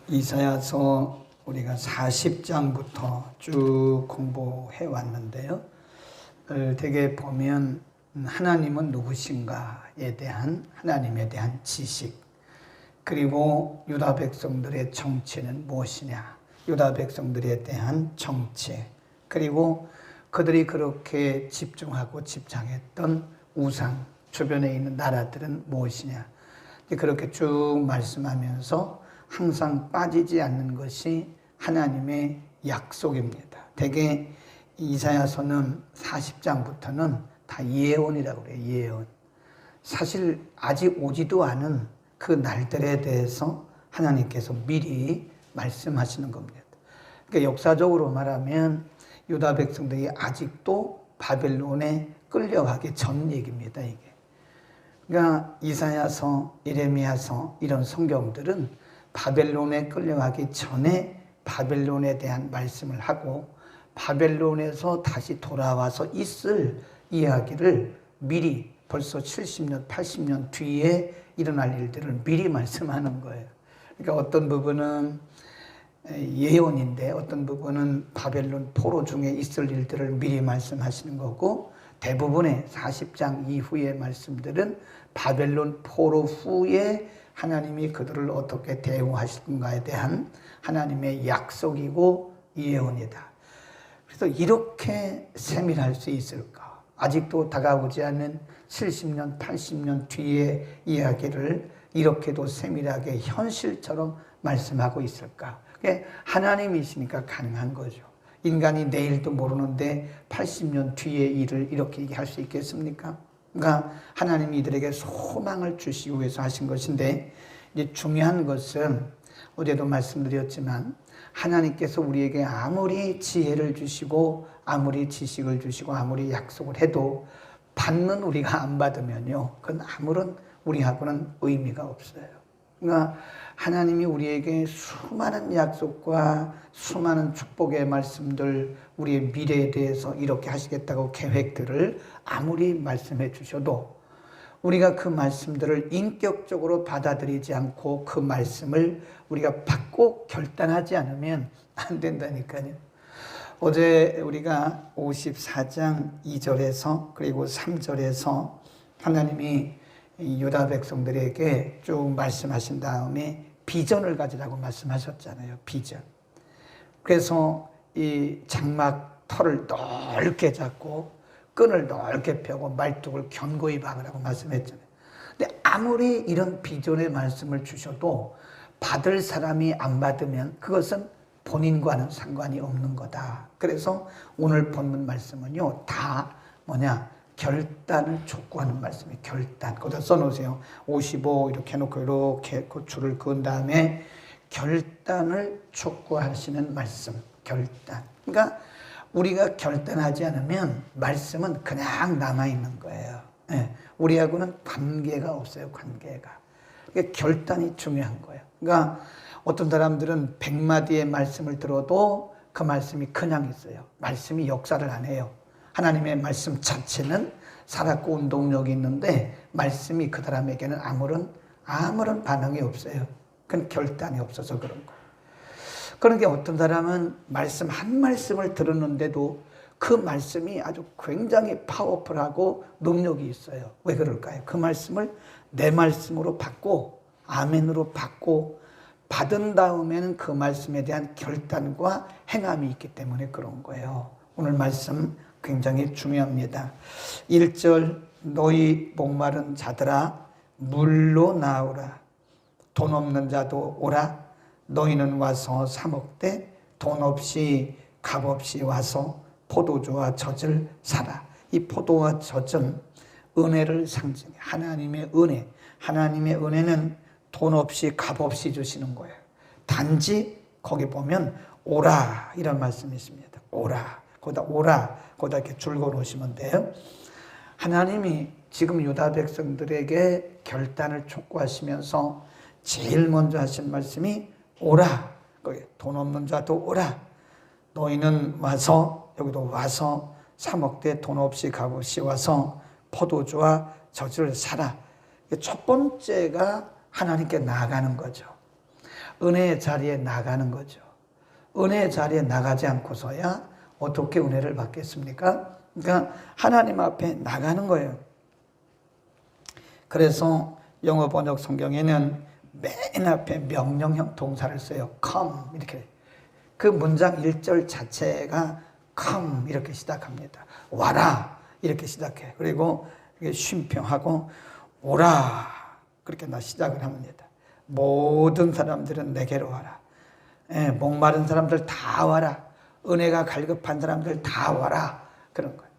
이사야서 우리가 40장부터 쭉 공부해 왔는데요. 되게 보면 하나님은 누구신가에 대한 하나님에 대한 지식, 그리고 유다 백성들의 정체는 무엇이냐, 유다 백성들에 대한 정체, 그리고 그들이 그렇게 집중하고 집착했던 우상, 주변에 있는 나라들은 무엇이냐, 그렇게 쭉 말씀하면서 항상 빠지지 않는 것이 하나님의 약속입니다. 대개 이사야서는 40장부터는 다 예언이라고 그래요. 예언. 사실 아직 오지도 않은 그 날들에 대해서 하나님께서 미리 말씀하시는 겁니다. 그러니까 역사적으로 말하면 유다 백성들이 아직도 바벨론에 끌려가기 전 얘기입니다. 이게. 그러니까 이사야서, 예레미야서 이런 성경들은 바벨론에 끌려가기 전에 바벨론에 대한 말씀을 하고 바벨론에서 다시 돌아와서 있을 이야기를 미리 벌써 70년, 80년 뒤에 일어날 일들을 미리 말씀하는 거예요. 그러니까 어떤 부분은 예언인데 어떤 부분은 바벨론 포로 중에 있을 일들을 미리 말씀하시는 거고, 대부분의 40장 이후의 말씀들은 바벨론 포로 후에 하나님이 그들을 어떻게 대우하실 건가에 대한 하나님의 약속이고 예언이다. 그래서 이렇게 세밀할 수 있을까? 아직도 다가오지 않는 70년, 80년 뒤의 이야기를 이렇게도 세밀하게 현실처럼 말씀하고 있을까? 그게 하나님이시니까 가능한 거죠. 인간이 내일도 모르는데 80년 뒤의 일을 이렇게 얘기할 수 있겠습니까? 그러니까 하나님이 이들에게 소망을 주시기 위해서 하신 것인데, 이제 중요한 것은 어제도 말씀드렸지만 하나님께서 우리에게 아무리 지혜를 주시고 아무리 지식을 주시고 아무리 약속을 해도 받는 우리가 안 받으면요, 그건 아무런 우리하고는 의미가 없어요. 그러니까 하나님이 우리에게 수많은 약속과 수많은 축복의 말씀들, 우리의 미래에 대해서 이렇게 하시겠다고 계획들을 아무리 말씀해 주셔도 우리가 그 말씀들을 인격적으로 받아들이지 않고 그 말씀을 우리가 받고 결단하지 않으면 안 된다니까요. 어제 우리가 54장 2절에서 그리고 3절에서 하나님이 유다 백성들에게 쭉 말씀하신 다음에 비전을 가지라고 말씀하셨잖아요. 비전. 그래서 이 장막 털을 넓게 잡고 끈을 넓게 펴고 말뚝을 견고히 박으라고 말씀했잖아요. 근데 아무리 이런 비전의 말씀을 주셔도 받을 사람이 안 받으면 그것은 본인과는 상관이 없는 거다. 그래서 오늘 본문 말씀은요, 다 뭐냐, 결단을 촉구하는 말씀이에요. 결단. 거기다 써놓으세요. 55 이렇게 해놓고 이렇게 그 줄을 그은 다음에 결단을 촉구하시는 말씀. 결단. 그러니까 우리가 결단하지 않으면 말씀은 그냥 남아있는 거예요. 네. 우리하고는 관계가 없어요. 관계가. 그러니까 결단이 중요한 거예요. 그러니까 어떤 사람들은 100마디의 말씀을 들어도 그 말씀이 그냥 있어요. 말씀이 역사를 안 해요. 하나님의 말씀 자체는 살았고 운동력이 있는데 말씀이 그 사람에게는 아무런 반응이 없어요. 그건 결단이 없어서 그런 거예요. 그러니까 어떤 사람은 말씀 한 말씀을 들었는데도 그 말씀이 아주 굉장히 파워풀하고 능력이 있어요. 왜 그럴까요? 그 말씀을 내 말씀으로 받고 아멘으로 받고 받은 다음에는 그 말씀에 대한 결단과 행함이 있기 때문에 그런 거예요. 오늘 말씀 굉장히 중요합니다. 1절, 너희 목마른 자들아 물로 나오라. 돈 없는 자도 오라. 너희는 와서 사 먹되 돈 없이 값 없이 와서 포도주와 젖을 사라. 이 포도와 젖은 은혜를 상징해. 하나님의 은혜. 하나님의 은혜는 돈 없이 값 없이 주시는 거예요. 단지 거기 보면 오라 이런 말씀이 있습니다. 오라. 거기다 오라. 거기다 이렇게 줄 걸으시면 돼요. 하나님이 지금 유다 백성들에게 결단을 촉구하시면서 제일 먼저 하신 말씀이 오라. 거기 돈 없는 자도 오라. 너희는 와서, 여기도 와서 사 먹되 돈 없이 값 없이 와서 포도주와 젖을 사라. 첫 번째가 하나님께 나아가는 거죠. 은혜의 자리에 나가는 거죠. 은혜의 자리에 나가지 않고서야 어떻게 은혜를 받겠습니까? 그러니까 하나님 앞에 나가는 거예요. 그래서 영어 번역 성경에는 맨 앞에 명령형 동사를 써요. come 이렇게. 그 문장 1절 자체가 come 이렇게 시작합니다. 와라 이렇게 시작해. 그리고 쉼표하고 오라 그렇게 시작을 합니다. 모든 사람들은 내게로 와라. 목마른 사람들 다 와라. 은혜가 갈급한 사람들 다 와라. 그런 거예요.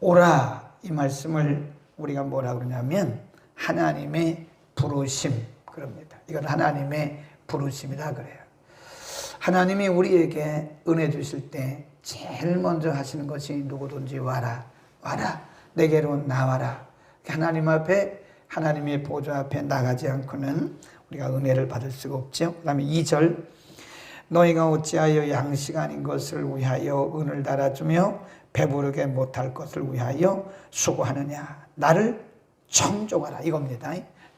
오라 이 말씀을 우리가 뭐라 그러냐면 하나님의 부르심 그럽니다. 이건 하나님의 부르심이라 그래요. 하나님이 우리에게 은혜 주실 때 제일 먼저 하시는 것이 누구든지 와라. 와라. 내게로 나와라. 하나님 앞에 하나님의 보좌 앞에 나가지 않고는 우리가 은혜를 받을 수가 없죠. 그 다음에 2절 너희가 어찌하여 양식 아닌 것을 위하여 은을 달아주며 배부르게 못할 것을 위하여 수고하느냐. 나를 청종하라 이겁니다.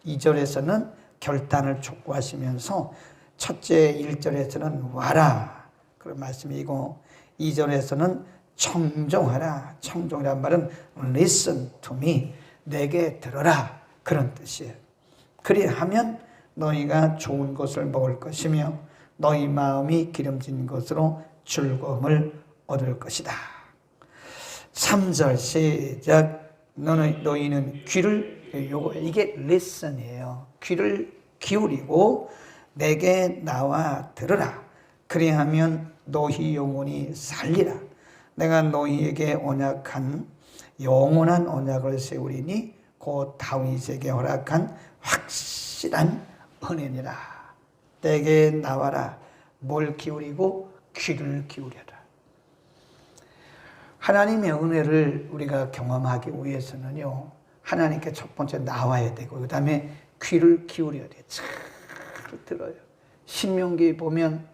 2절에서는 결단을 촉구하시면서 첫째 1절에서는 와라 그런 말씀이고 2절에서는 청종하라. 청종이란 말은 listen to me 내게 들어라 그런 뜻이에요. 그리하면 너희가 좋은 것을 먹을 것이며 너희 마음이 기름진 것으로 즐거움을 얻을 것이다. 3절 시작. 너희는 귀를 이게 listen이에요. 귀를 기울이고 내게 나와 들으라. 그리하면 너희 영혼이 살리라. 내가 너희에게 언약한 영원한 언약을 세우리니 곧 다윗에게 허락한 확실한 은혜니라. 내게 나와라. 뭘 기울이고 귀를 기울여라. 하나님의 은혜를 우리가 경험하기 위해서는요, 하나님께 첫 번째 나와야 되고, 그 다음에 귀를 기울여야 돼요. 잘 들어요. 신명기에 보면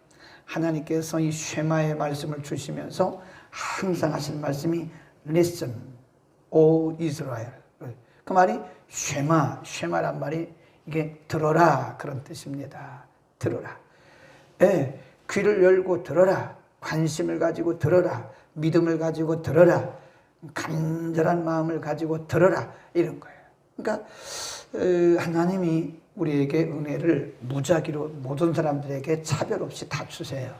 하나님께서 이 쉐마의 말씀을 주시면서 항상 하시는 말씀이 Listen, O Israel. 그 말이 쉐마란 말이 이게 들어라 그런 뜻입니다. 들어라. 예, 귀를 열고 들어라. 관심을 가지고 들어라. 믿음을 가지고 들어라. 간절한 마음을 가지고 들어라. 이런 거예요. 그러니까 하나님이 우리에게 은혜를 무작위로 모든 사람들에게 차별 없이 다 주세요.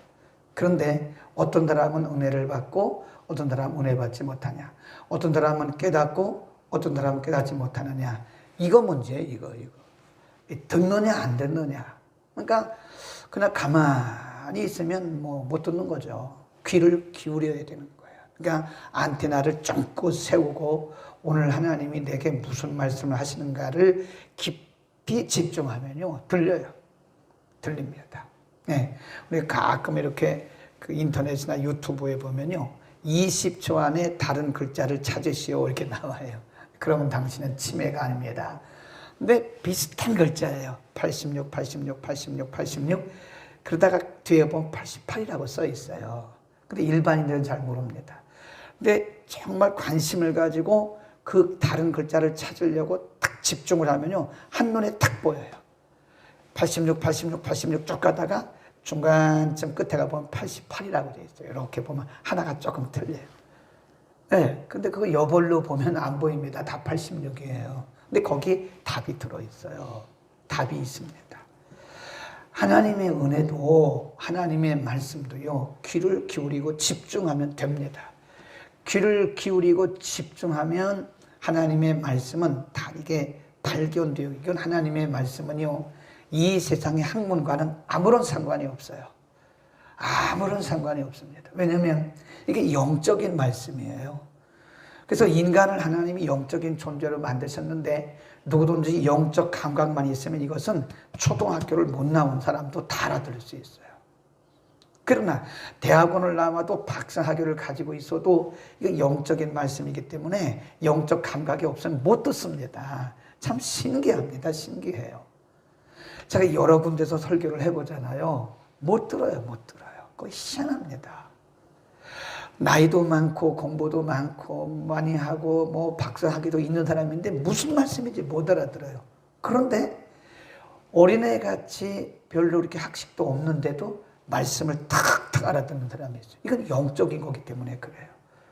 그런데 어떤 사람은 은혜를 받고 어떤 사람은 은혜 받지 못하냐. 어떤 사람은 깨닫고 어떤 사람은 깨닫지 못하느냐. 이거 문제예요. 이거. 듣느냐 안 듣느냐. 그러니까 그냥 가만히 있으면 못 듣는 거죠. 귀를 기울여야 되는 거예요. 그러니까 안테나를 쫑긋 세우고 오늘 하나님이 내게 무슨 말씀을 하시는가를 깊이 집중하면요. 들립니다. 네. 우리 가끔 이렇게 그 인터넷이나 유튜브에 보면요. 20초 안에 다른 글자를 찾으시오 이렇게 나와요. 그러면 당신은 치매가 아닙니다. 근데 비슷한 글자예요. 86, 86, 86, 86. 그러다가 뒤에 보면 88이라고 써 있어요. 근데 일반인들은 잘 모릅니다. 근데 정말 관심을 가지고 그 다른 글자를 찾으려고 딱 집중을 하면요. 한눈에 딱 보여요. 86, 86, 86 쭉 가다가 중간쯤 끝에 가보면 88이라고 되어 있어요. 이렇게 보면 하나가 조금 틀려요. 네, 근데 그거 여벌로 보면 안 보입니다. 다 86이에요. 근데 거기 답이 들어있어요. 답이 있습니다. 하나님의 은혜도 하나님의 말씀도요. 귀를 기울이고 집중하면 됩니다. 귀를 기울이고 집중하면 하나님의 말씀은 다 이게 발견되고 이건 하나님의 말씀은요. 이 세상의 학문과는 아무런 상관이 없어요. 아무런 상관이 없습니다. 왜냐하면 이게 영적인 말씀이에요. 그래서 인간을 하나님이 영적인 존재로 만드셨는데 누구든지 영적 감각만 있으면 이것은 초등학교를 못 나온 사람도 다 알아들을 수 있어요. 그러나 대학원을 나와도 박사학위를 가지고 있어도 이거 영적인 말씀이기 때문에 영적 감각이 없으면 못 듣습니다. 참 신기합니다. 신기해요. 제가 여러 군데서 설교를 해보잖아요. 못 들어요. 그거 희한합니다. 나이도 많고 공부도 많고 많이 하고 박사학위도 있는 사람인데 무슨 말씀인지 못 알아들어요. 그런데 어린애같이 별로 이렇게 학식도 없는데도 말씀을 탁탁 알아듣는 사람이 있어요. 이건 영적인 거기 때문에 그래요.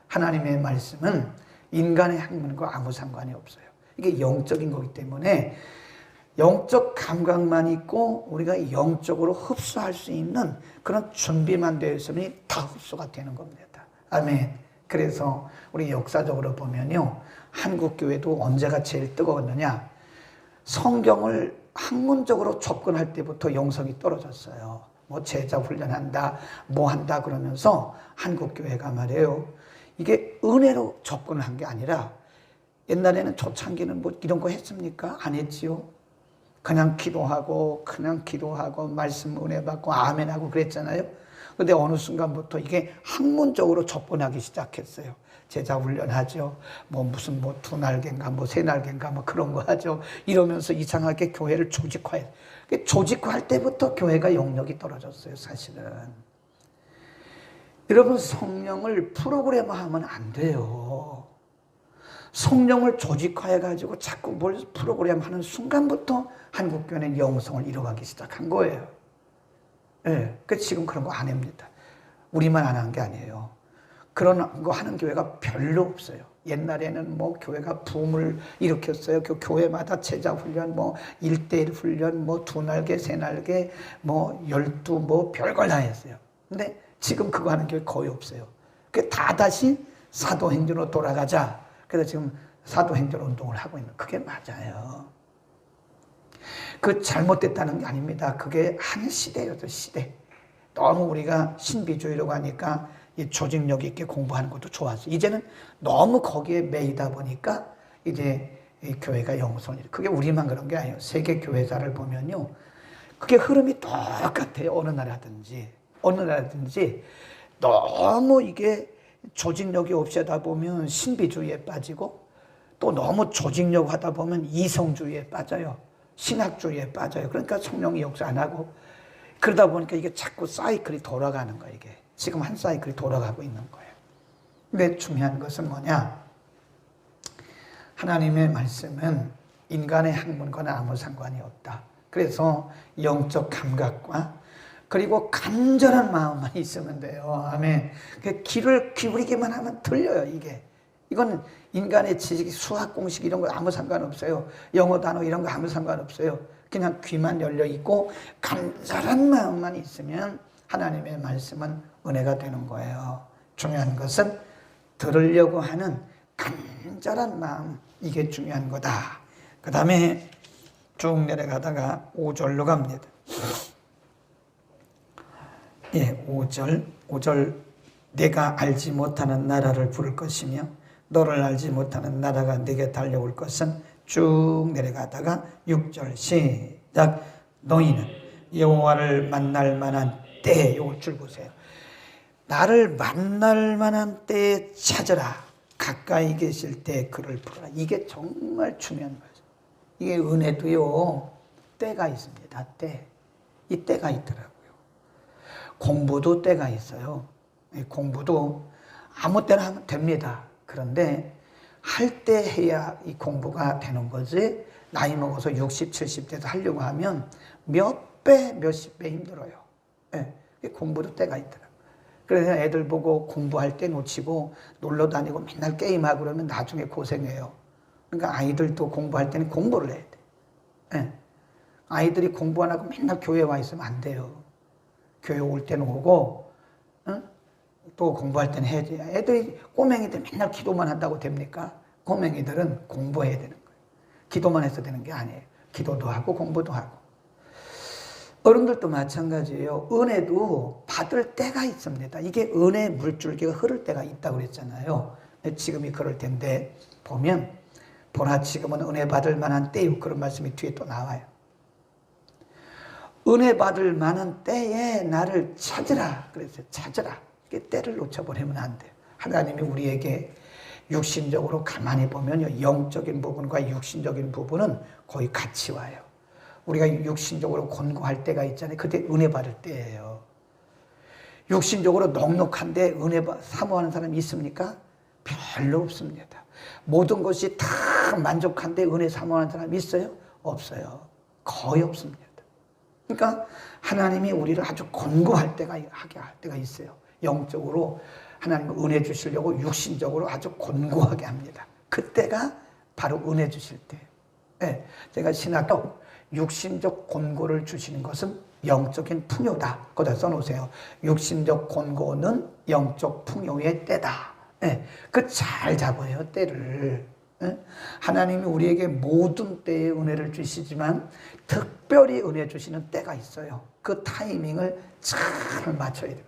하나님의 말씀은 인간의 학문과 아무 상관이 없어요. 이게 영적인 거기 때문에 영적 감각만 있고 우리가 영적으로 흡수할 수 있는 그런 준비만 되어 있으면 다 흡수가 되는 겁니다. 아멘. 그래서 우리 역사적으로 보면요, 한국 교회도 언제가 제일 뜨거웠느냐? 성경을 학문적으로 접근할 때부터 영성이 떨어졌어요. 뭐 제자 훈련한다, 뭐 한다 그러면서 한국 교회가 말이에요, 이게 은혜로 접근을 한 게 아니라, 옛날에는 초창기는 뭐 이런 거 했습니까? 안 했지요. 그냥 기도하고 말씀 은혜 받고 아멘하고 그랬잖아요. 근데 어느 순간부터 이게 학문적으로 접근하기 시작했어요. 제자 훈련하죠. 뭐 무슨 뭐 두 날개인가 뭐 세 날개인가 뭐 그런 거 하죠. 이러면서 이상하게 교회를 조직화해. 조직화할 때부터 교회가 영역이 떨어졌어요, 사실은. 여러분, 성령을 프로그램화하면 안 돼요. 성령을 조직화해가지고 자꾸 뭘 프로그램하는 순간부터 한국교회는 영성을 잃어가기 시작한 거예요. 예, 그 지금 그런 거 안 합니다. 우리만 안 한 게 아니에요. 그런 거 하는 교회가 별로 없어요. 옛날에는 뭐 교회가 붐을 일으켰어요. 그 교회마다 제자 훈련, 뭐 1대1 훈련, 뭐 2날개, 3날개, 뭐 12, 뭐 별걸 다 했어요. 근데 지금 그거 하는 교회 거의 없어요. 그 다 다시 사도행전으로 돌아가자. 그래서 지금 사도행전 운동을 하고 있는, 그게 맞아요. 그 잘못됐다는 게 아닙니다. 그게 한 시대였죠, 시대. 너무 우리가 신비주의라고 하니까 이 조직력 있게 공부하는 것도 좋았어요. 이제는 너무 거기에 매이다 보니까 이제 이 교회가 영성을 잃어. 그게 우리만 그런 게 아니에요. 세계 교회사를 보면요, 그게 흐름이 똑같아요. 어느 나라든지 너무 이게 조직력이 없이 하다 보면 신비주의에 빠지고, 또 너무 조직력 하다 보면 이성주의에 빠져요. 신학주의에 빠져요. 그러니까 성령이 역사 안 하고, 그러다 보니까 이게 자꾸 사이클이 돌아가는 거예요. 이게 지금 한 사이클이 돌아가고 있는 거예요. 근데 중요한 것은 뭐냐? 하나님의 말씀은 인간의 학문과는 아무 상관이 없다. 그래서 영적 감각과 그리고 간절한 마음만 있으면 돼요. 아멘. 귀를 기울이기만 하면 들려요, 이게. 이건 인간의 지식, 수학 공식 이런 거 아무 상관없어요. 영어 단어 이런 거 아무 상관없어요. 그냥 귀만 열려 있고 간절한 마음만 있으면 하나님의 말씀은 은혜가 되는 거예요. 중요한 것은 들으려고 하는 간절한 마음, 이게 중요한 거다. 그 다음에 쭉 내려가다가 5절로 갑니다. 예, 5절. 내가 알지 못하는 나라를 부를 것이며 너를 알지 못하는 나라가 내게 달려올 것은, 쭉 내려가다가 6절 시작. 너희는 여호와를 만날 만한 때에, 이걸 줄 보세요. 나를 만날 만한 때에 찾으라. 가까이 계실 때 그를 부르라. 이게 정말 중요한 거예요. 이게 은혜도요, 때가 있습니다. 때. 이 때가 있더라고요. 공부도 때가 있어요. 공부도 아무 때나 하면 됩니다. 그런데 할 때 해야 이 공부가 되는 거지, 나이 먹어서 60, 70대도 하려고 하면 몇 배, 몇십 배 힘들어요. 네. 공부도 때가 있더라고요. 그래서 애들 보고 공부할 때 놓치고 놀러 다니고 맨날 게임하고 그러면 나중에 고생해요. 그러니까 아이들도 공부할 때는 공부를 해야 돼. 네. 아이들이 공부 안 하고 맨날 교회 와 있으면 안 돼요. 교회 올 때는 오고, 응? 또 공부할 때는 해야지. 애들이, 꼬맹이들 맨날 기도만 한다고 됩니까? 꼬맹이들은 공부해야 되는 거예요. 기도만 해서 되는 게 아니에요. 기도도 하고 공부도 하고. 어른들도 마찬가지예요. 은혜도 받을 때가 있습니다. 이게 은혜 물줄기가 흐를 때가 있다고 그랬잖아요. 지금이 그럴 텐데, 보면 보라 지금은 은혜 받을 만한 때요, 그런 말씀이 뒤에 또 나와요. 은혜 받을 만한 때에 나를 찾으라. 그래서 찾으라. 이게 때를 놓쳐버리면 안 돼요. 하나님이 우리에게 육신적으로 가만히 보면요, 영적인 부분과 육신적인 부분은 거의 같이 와요. 우리가 육신적으로 곤고할 때가 있잖아요. 그때 은혜 받을 때예요. 육신적으로 넉넉한데 은혜 사모하는 사람이 있습니까? 별로 없습니다. 모든 것이 다 만족한데 은혜 사모하는 사람이 있어요? 없어요. 거의 없습니다. 그러니까 하나님이 우리를 아주 권고할 때가 하게 할 때가 있어요. 영적으로 하나님 은혜 주시려고 육신적으로 아주 권고하게 합니다. 그때가 바로 은혜 주실 때. 네, 제가 신학교 육신적 권고를 주시는 것은 영적인 풍요다. 거기다 써놓으세요. 육신적 권고는 영적 풍요의 때다. 네, 그 잘 잡아요, 때를. 네? 하나님이 우리에게 모든 때에 은혜를 주시지만 특별히 은혜 주시는 때가 있어요. 그 타이밍을 잘 맞춰야 됩니다.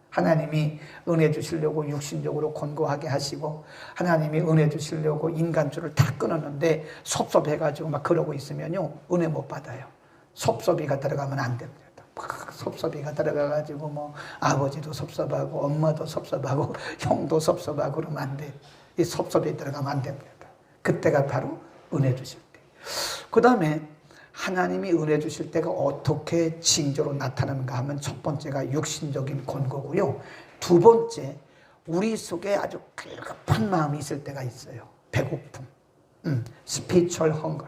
하나님이 은혜 주시려고 육신적으로 권고하게 하시고 하나님이 은혜 주시려고 인간줄을 다 끊었는데 섭섭해가지고 막 그러고 있으면요 은혜 못 받아요. 섭섭이가 들어가면 안 됩니다. 막 섭섭이가 들어가가지고 뭐 아버지도 섭섭하고 엄마도 섭섭하고 형도 섭섭하고 그러면 안 돼. 이 섭섭이 들어가면 안 됩니다. 그때가 바로 은혜 주실 때. 그 다음에 하나님이 은혜 주실 때가 어떻게 징조로 나타나는가 하면 첫 번째가 육신적인 권고고요. 두 번째, 우리 속에 아주 갈급한 마음이 있을 때가 있어요. 배고픔. spiritual hunger.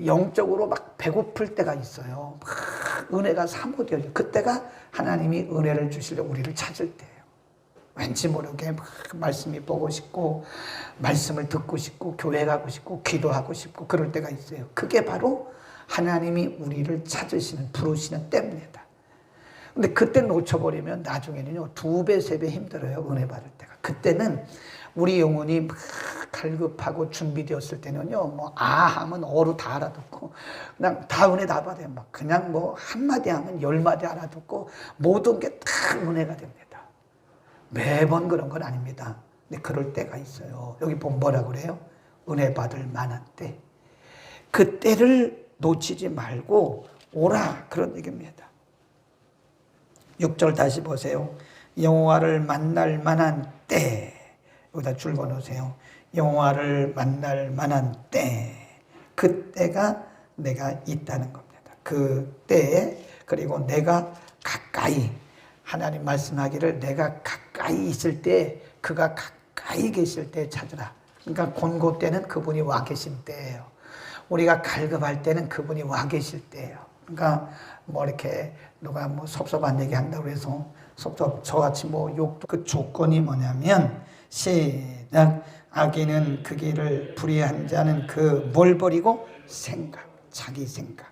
영적으로 막 배고플 때가 있어요. 막 은혜가 사모되어요. 그때가 하나님이 은혜를 주시려고 우리를 찾을 때예요. 왠지 모르게 막 말씀이 보고 싶고 말씀을 듣고 싶고 교회 가고 싶고 기도하고 싶고 그럴 때가 있어요. 그게 바로 하나님이 우리를 찾으시는 부르시는 때입니다. 근데 그때 놓쳐버리면 나중에는요 2배, 3배 힘들어요. 은혜 받을 때가. 그때는 우리 영혼이 막 갈급하고 준비되었을 때는요 뭐 하면 어루 다 알아듣고 그냥 다 은혜 다 받아요. 막 그냥 뭐 한마디 하면 10마디 알아듣고 모든 게 다 은혜가 됩니다. 매번 그런 건 아닙니다. 근데 그럴 때가 있어요. 여기 보면 뭐라 그래요? 은혜 받을 만한 때. 그때를 놓치지 말고 오라 그런 얘기입니다. 6절 다시 보세요. 여호와를 만날 만한 때. 여기다 줄 그어놓으세요. 여호와를 만날 만한 때. 그때가 내가 있다는 겁니다. 그 때에 그리고 내가 가까이 하나님 말씀하기를 내가 가까이 있을 때 그가 가까이 계실 때 찾으라. 그러니까 권고 때는 그분이 와 계신 때예요. 우리가 갈급할 때는 그분이 와 계실 때예요. 그러니까 뭐 이렇게 누가 뭐 섭섭한 얘기 한다고 해서 저같이 뭐 욕도 그 조건이 뭐냐면 시작 악인은 그 길을 불의한 자는 그 뭘 버리고 생각 자기 생각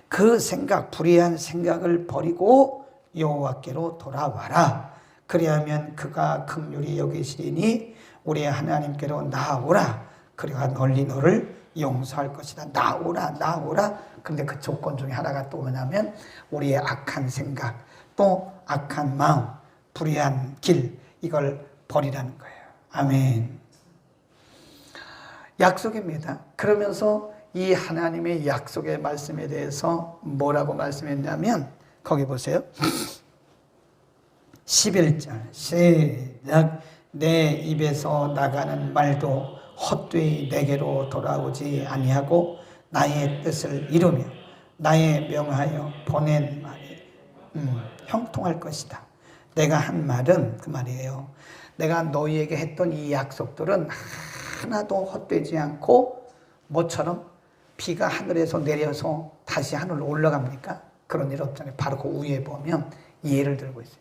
그 생각 불의한 생각을 버리고 여호와께로 돌아와라. 그리하면 그가 긍휼히 여기시리니 우리 하나님께로 나아오라. 그가 널리 너를 용서할 것이다. 나오라. 그런데 그 조건 중에 하나가 또 뭐냐면 우리의 악한 생각, 또 악한 마음, 불의한 길 이걸 버리라는 거예요. 아멘. 약속입니다. 그러면서 이 하나님의 약속의 말씀에 대해서 뭐라고 말씀했냐면 거기 보세요. 11절 시작 내 입에서 나가는 말도 헛되이 내게로 돌아오지 아니하고 나의 뜻을 이루며 나의 명하여 보낸 말이 형통할 것이다. 내가 한 말은 그 말이에요. 내가 너희에게 했던 이 약속들은 하나도 헛되지 않고 뭐처럼 비가 하늘에서 내려서 다시 하늘로 올라갑니까? 그런 일 없잖아요. 바로 그 위에 보면 예를 들고 있어요.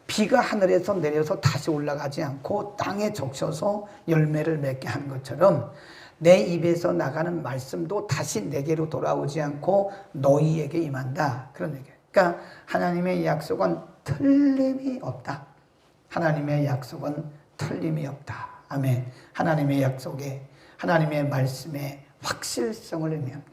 비가 하늘에서 내려서 다시 올라가지 않고 땅에 적셔서 열매를 맺게 한 것처럼 내 입에서 나가는 말씀도 다시 내게로 돌아오지 않고 너희에게 임한다. 그런 얘기예요. 그러니까 하나님의 약속은 틀림이 없다. 하나님의 약속은 틀림이 없다. 아멘. 하나님의 약속에 하나님의 말씀에 확실성을 의미합니다.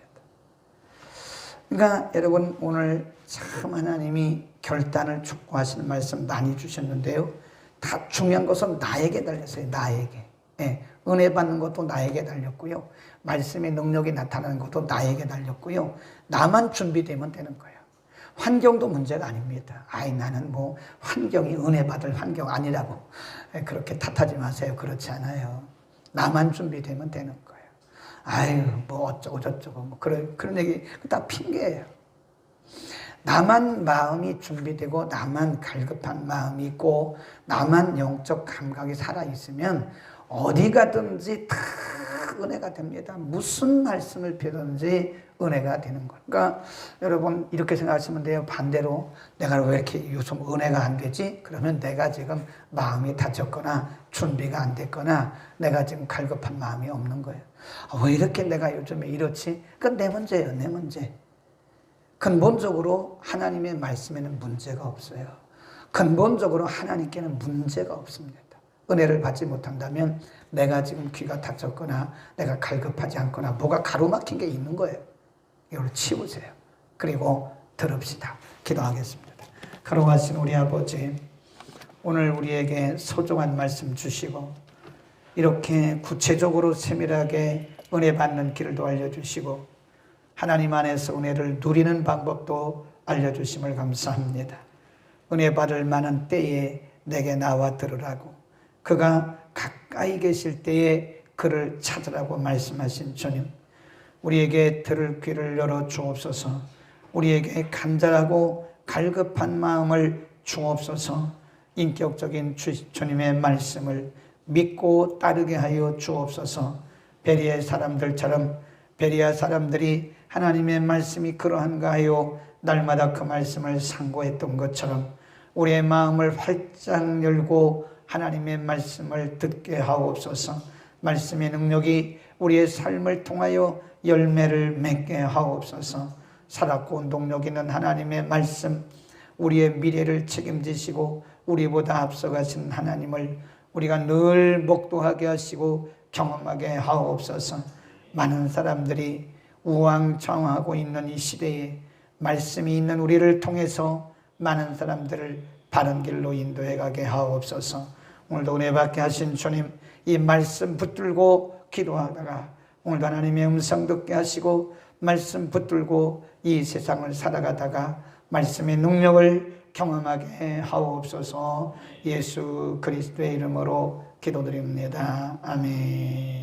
그러니까 여러분 오늘 참 하나님이 결단을 촉구하시는 말씀 많이 주셨는데요. 다 중요한 것은 나에게 달렸어요. 나에게. 예, 은혜 받는 것도 나에게 달렸고요. 말씀의 능력이 나타나는 것도 나에게 달렸고요. 나만 준비되면 되는 거예요. 환경도 문제가 아닙니다. 나는 뭐 환경이 은혜 받을 환경 아니라고 그렇게 탓하지 마세요. 그렇지 않아요. 나만 준비되면 되는 거예요. 뭐 어쩌고 저쩌고 뭐 그런 얘기 다 핑계예요. 나만 마음이 준비되고 나만 갈급한 마음이 있고 나만 영적 감각이 살아있으면 어디 가든지 다 은혜가 됩니다. 무슨 말씀을 배우든지 은혜가 되는 거예요. 그러니까 여러분 이렇게 생각하시면 돼요. 반대로 내가 왜 이렇게 요즘 은혜가 안 되지? 그러면 내가 지금 마음이 다쳤거나 준비가 안 됐거나 내가 지금 갈급한 마음이 없는 거예요. 왜 이렇게 내가 요즘에 이렇지? 그건 내 문제예요. 내 문제. 근본적으로 하나님의 말씀에는 문제가 없어요. 근본적으로 하나님께는 문제가 없습니다. 은혜를 받지 못한다면 내가 지금 귀가 닫혔거나 내가 갈급하지 않거나 뭐가 가로막힌 게 있는 거예요. 이걸 치우세요. 그리고 들읍시다. 기도하겠습니다. 거룩하신 우리 아버지, 오늘 우리에게 소중한 말씀 주시고 이렇게 구체적으로 세밀하게 은혜 받는 길도 알려주시고 하나님 안에서 은혜를 누리는 방법도 알려주심을 감사합니다. 은혜 받을 만한 때에 내게 나와 들으라고, 그가 가까이 계실 때에 그를 찾으라고 말씀하신 주님, 우리에게 들을 귀를 열어 주옵소서. 우리에게 간절하고 갈급한 마음을 주옵소서. 인격적인 주님의 말씀을 믿고 따르게 하여 주옵소서. 베리아 사람들처럼 베리아 사람들이 하나님의 말씀이 그러한가 하여 날마다 그 말씀을 상고했던 것처럼 우리의 마음을 활짝 열고 하나님의 말씀을 듣게 하옵소서. 말씀의 능력이 우리의 삶을 통하여 열매를 맺게 하옵소서. 살았고 운동력 있는 하나님의 말씀, 우리의 미래를 책임지시고 우리보다 앞서가신 하나님을 우리가 늘 목도하게 하시고 경험하게 하옵소서. 많은 사람들이 우왕좌왕하고 있는 이 시대에 말씀이 있는 우리를 통해서 많은 사람들을 바른 길로 인도해 가게 하옵소서. 오늘도 은혜 받게 하신 주님, 이 말씀 붙들고 기도하다가 오늘도 하나님의 음성 듣게 하시고 말씀 붙들고 이 세상을 살아가다가 말씀의 능력을 경험하게 하옵소서. 예수 그리스도의 이름으로 기도드립니다. 아멘.